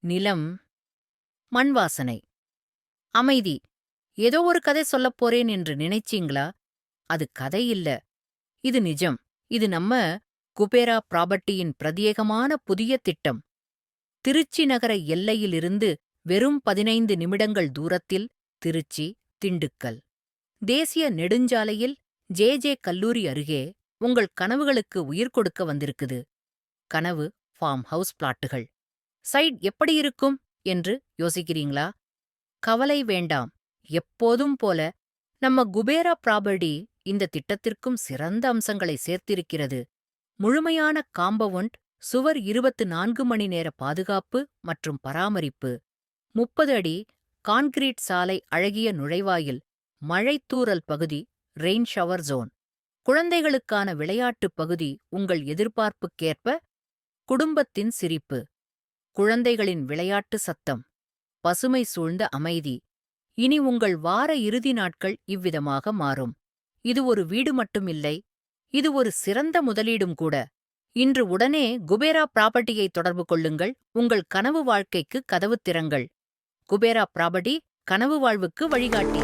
நிலம், மண் வாசனை, அமைதி. ஏதோ ஒரு கதை சொல்லப் போறேன் என்று நினைச்சீங்களா? அது கதை இல்ல. இது நிஜம். இது நம்ம குபேரா ப்ராப்பர்ட்டியின் பிரத்யேகமான புதிய திட்டம். திருச்சி நகர எல்லையிலிருந்து வெறும் 15 நிமிடங்கள் தூரத்தில் திருச்சி, திண்டுக்கல் தேசிய நெடுஞ்சாலையில் ஜே கல்லூரி அருகே உங்கள் கனவுகளுக்கு உயிர் கொடுக்க வந்திருக்குது. கனவு ஃபார்ம் ஹவுஸ் பிளாட்டுகள். சைட் எப்படி இருக்கும் என்று யோசிக்கிறீங்களா? கவலை வேண்டாம். எப்போதும் போல நம்ம குபேரா ப்ராப்பர்ட்டி இந்த திட்டத்திற்கும் சிறந்த அம்சங்களை சேர்த்திருக்கிறது. முழுமையான காம்பவுண்ட், சுவர், 24 மணி நேர பாதுகாப்பு மற்றும் பராமரிப்பு, 30 அடி கான்கிரீட் சாலை, அழகிய நுழைவாயில், மழைத்தூறல் பகுதி, ரெயின் ஷவர் ஜோன், குழந்தைகளுக்கான விளையாட்டுப் பகுதி, உங்கள் எதிர்பார்ப்புக்கேற்ப குடும்பத்தின் சிரிப்பு, குழந்தைகளின் விளையாட்டு சத்தம், பசுமை சூழ்ந்த அமைதி. இனி உங்கள் வார இறுதி நாட்கள் இவ்விதமாக மாறும். இது ஒரு வீடு மட்டுமில்லை, இது ஒரு சிறந்த முதலீடும் கூட. இன்று உடனே குபேரா ப்ராப்பர்ட்டியை தொடர்பு கொள்ளுங்கள். உங்கள் கனவு வாழ்க்கைக்கு கதவு திறங்கள். குபேரா ப்ராப்பர்ட்டி, கனவு வாழ்வுக்கு வழிகாட்டி.